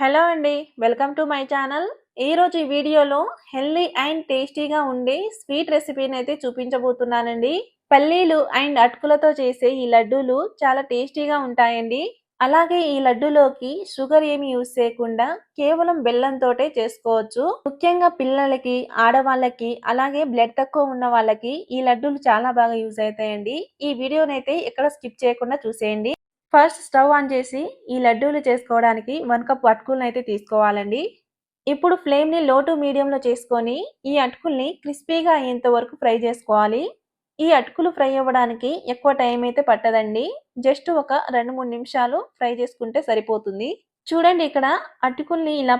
Hello అండి. Welcome to my channel. ఈరోజు ఈ వీడియోలో హెల్తీ అండ్ టేస్టీగా ఉండే స్వీట్ రెసిపీనైతే చూపించబోతున్నానండి. పల్లీలు అండ్ అటుకులతో చేసే ఈ లడ్డూలు చాలా టేస్టీగా ఉంటాయండి. అలాగే ఈ లడ్డూలోకి షుగర్ ఏమి యూజ్ చేయకుండా కేవలం బెల్లంతోటే చేసుకోవచ్చు. ముఖ్యంగా పిల్లలకి, ఆడవాళ్ళకి, అలాగే బ్లడ్ తక్కువ ఉన్న వాళ్ళకి ఈ లడ్డూలు చాలా బాగా యూజ్ అవుతాయండి. ఈ వీడియోనైతే ఎక్కడ స్కిప్ చేయకుండా చూసేయండి. ఫస్ట్ స్టవ్ ఆన్ చేసి ఈ లడ్డూలు చేసుకోవడానికి 1 కప్ అటుకులనైతే తీసుకోవాలండి. ఇప్పుడు ఫ్లేమ్‌ని లో టు మీడియంలో చేసుకొని ఈ అటుకుల్ని క్రిస్పీగా అయ్యేంత వరకు ఫ్రై చేసుకోవాలి. ఈ అటుకులు ఫ్రై అవ్వడానికి ఎక్కువ టైం అయితే పట్టదండి. జస్ట్ ఒక 2, 3 నిమిషాలు ఫ్రై చేసుకుంటే సరిపోతుంది. చూడండి ఇక్కడ అటుకుల్ని ఇలా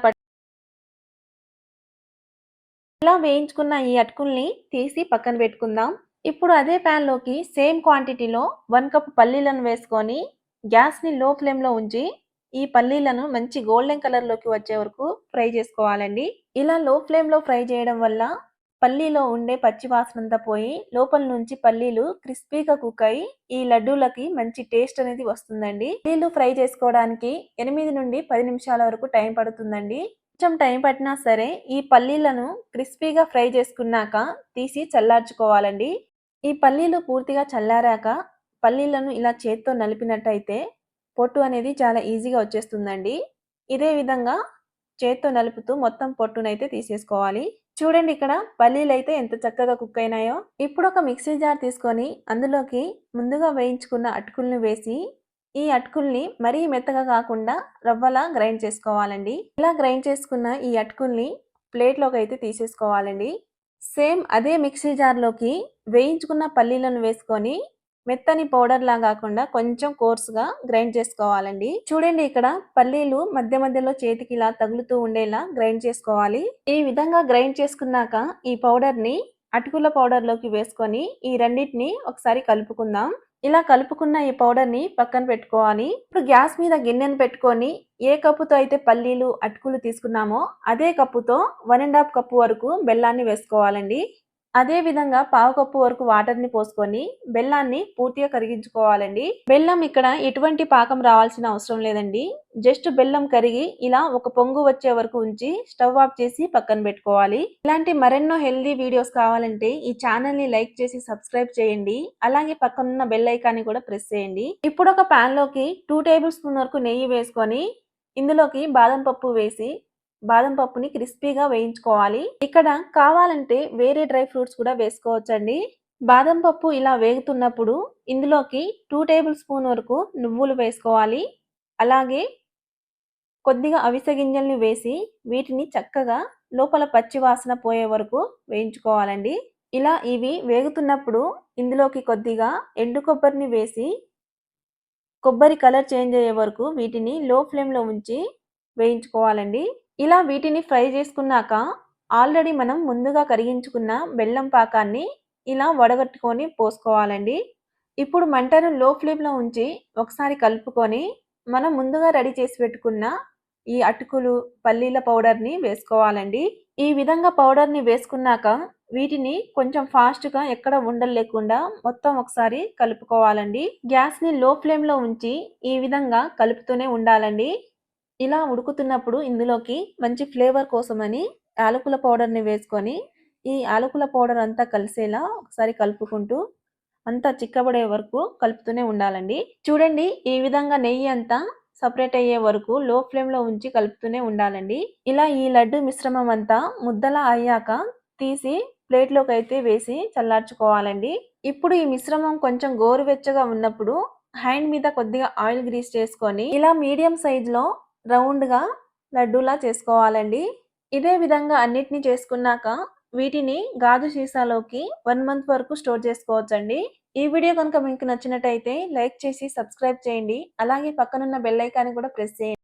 వేయించుకున్న ఈ అటుకుల్ని తీసి పక్కన పెట్టుకుందాం. ఇప్పుడు అదే ప్యాన్‌లోకి సేమ్ క్వాంటిటీలో 1 కప్ పల్లీలను వేసుకొని గ్యాస్‌ని లో ఫ్లేమ్‌లో ఉంచి ఈ పల్లీలను మంచి గోల్డెన్ కలర్‌లోకి వచ్చే వరకు ఫ్రై చేసుకోవాలండి. ఇలా లో ఫ్లేమ్‌లో ఫ్రై చేయడం వల్ల పల్లీలో ఉండే పచ్చి వాసనంతా పోయి లోపల నుంచి పల్లీలు క్రిస్పీగా కుక్ అయ్యి ఈ లడ్డూలకి మంచి టేస్ట్ అనేది వస్తుందండి. పల్లీలు ఫ్రై చేసుకోవడానికి 8 నుండి 10 నిమిషాల వరకు టైం పడుతుందండి. కొంచెం టైం పట్టినా సరే ఈ పల్లీలను క్రిస్పీగా ఫ్రై చేసుకున్నాక తీసి చల్లార్చుకోవాలండి. ఈ పల్లీలు పూర్తిగా చల్లారాక పల్లీలను ఇలా చేత్తో నలిపినట్టయితే పొట్టు అనేది చాలా ఈజీగా వచ్చేస్తుందండి. ఇదే విధంగా చేత్తో నలుపుతూ మొత్తం పొట్టునైతే తీసేసుకోవాలి. చూడండి ఇక్కడ పల్లీలైతే ఎంత చక్కగా కుక్ అయినాయో. ఇప్పుడు ఒక మిక్సీ జార్ తీసుకొని అందులోకి ముందుగా వేయించుకున్న అటుకులను వేసి ఈ అటుకుల్ని మరీ మెత్తగా కాకుండా రవ్వలా గ్రైండ్ చేసుకోవాలండి. ఇలా గ్రైండ్ చేసుకున్న ఈ అటుకుల్ని ప్లేట్లోకి అయితే తీసేసుకోవాలండి. సేమ్ అదే మిక్సీ జార్లోకి వేయించుకున్న పల్లీలను వేసుకొని మెత్తని పౌడర్‌లా గాకుండా కొంచెం కోర్స్‌గా గ్రైండ్ చేసుకోవాలండి. చూడండి ఇక్కడ పల్లీలు మధ్య మధ్యలో చేతికి ఇలా తగులుతూ ఉండేలా గ్రైండ్ చేసుకోవాలి. ఈ విధంగా గ్రైండ్ చేసుకున్నాక ఈ పౌడర్‌ని అటుకుల పౌడర్‌లోకి వేసుకొని ఈ రెండిటిని ఒకసారి కలుపుకుందాం. ఇలా కలుపుకున్న ఈ పౌడర్‌ని పక్కన పెట్టుకోవాలి. ఇప్పుడు గ్యాస్ మీద గిన్నెను పెట్టుకొని ఏ కప్పుతో అయితే పల్లీలు, అటుకులు తీసుకున్నామో అదే కప్పుతో 1 ½ కప్పు వరకు బెల్లాన్ని వేసుకోవాలండి. అదే విధంగా పావు కప్పు వరకు వాటర్‌ని పోసుకొని బెల్లాన్ని పూర్తిగా కరిగించుకోవాలండి. బెల్లం ఇక్కడ ఎటువంటి పాకం రావాల్సిన అవసరం లేదండి. జస్ట్ బెల్లం కరిగి ఇలా ఒక పొంగు వచ్చే వరకు ఉంచి స్టవ్ ఆఫ్ చేసి పక్కన పెట్టుకోవాలి. ఇలాంటి మరెన్నో హెల్తీ వీడియోస్ కావాలంటే ఈ ఛానల్‌ని లైక్ చేసి సబ్స్క్రైబ్ చేయండి. అలాగే పక్కనున్న బెల్ ఐకాన్ని కూడా ప్రెస్ చేయండి. ఇప్పుడు ఒక ప్యాన్‌లోకి 2 టేబుల్ స్పూన్ వరకు నెయ్యి వేసుకొని ఇందులోకి బాదం పప్పు వేసి బాదం పప్పుని క్రిస్పీగా వేయించుకోవాలి. ఇక్కడ కావాలంటే వేరే డ్రై ఫ్రూట్స్ కూడా వేసుకోవచ్చండి. బాదం పప్పు ఇలా వేగుతున్నప్పుడు ఇందులోకి 2 టేబుల్ స్పూన్ వరకు నువ్వులు వేసుకోవాలి. అలాగే కొద్దిగా అవిసె గింజల్ని వేసి వీటిని చక్కగా లోపల పచ్చి వాసన పోయే వరకు వేయించుకోవాలండి. ఇలా ఇవి వేగుతున్నప్పుడు ఇందులోకి కొద్దిగా ఎండు కొబ్బరిని వేసి కొబ్బరి కలర్ చేంజ్ అయ్యే వరకు వీటిని లో ఫ్లేమ్‌లో ఉంచి వేయించుకోవాలండి. ఇలా వీటిని ఫ్రై చేసుకున్నాక ఆల్రెడీ మనం ముందుగా కరిగించుకున్న బెల్లం పాకాన్ని ఇలా వడగట్టుకొని పోసుకోవాలండి. ఇప్పుడు మంటను లో ఫ్లేమ్‌లో ఉంచి ఒకసారి కలుపుకొని మనం ముందుగా రెడీ చేసి పెట్టుకున్న ఈ అటుకులు, పల్లీల పౌడర్‌ని వేసుకోవాలండి. ఈ విధంగా పౌడర్‌ని వేసుకున్నాక వీటిని కొంచెం ఫాస్ట్‌గా ఎక్కడ ఉండలు లేకుండా మొత్తం ఒకసారి కలుపుకోవాలండి. గ్యాస్‌ని లో ఫ్లేమ్‌లో ఉంచి ఈ విధంగా కలుపుతూనే ఉండాలండి. ఇలా ఉడుకుతున్నప్పుడు ఇందులోకి మంచి ఫ్లేవర్ కోసమని యాలకుల పౌడర్‌ని వేసుకొని ఈ యాలకుల పౌడర్ అంతా కలిసేలా ఒకసారి కలుపుకుంటూ అంతా చిక్కబడే వరకు కలుపుతూనే ఉండాలండి. చూడండి ఈ విధంగా నెయ్యి అంతా సెపరేట్ అయ్యే వరకు లో ఫ్లేమ్‌లో ఉంచి కలుపుతూనే ఉండాలండి. ఇలా ఈ లడ్డు మిశ్రమం అంతా ముద్దలా అయ్యాక తీసి ప్లేట్‌లోకి అయితే వేసి చల్లార్చుకోవాలండి. ఇప్పుడు ఈ మిశ్రమం కొంచెం గోరువెచ్చగా ఉన్నప్పుడు హ్యాండ్ మీద కొద్దిగా ఆయిల్ గ్రీస్ చేసుకొని ఇలా మీడియం సైజులో రౌండ్‌గా లడ్డూలా చేసుకోవాలండి. ఇదే విధంగా అన్నిటిని చేసుకున్నాక వీటిని గాజు సీసాలోకి 1 మంత్ వరకు స్టోర్ చేసుకోవచ్చండి. ఈ వీడియో కనుక మీకు నచ్చినట్టయితే లైక్ చేసి సబ్స్క్రైబ్ చేయండి. అలాగే పక్కనున్న బెల్ ఐకాన్ని కూడా ప్రెస్ చేయండి.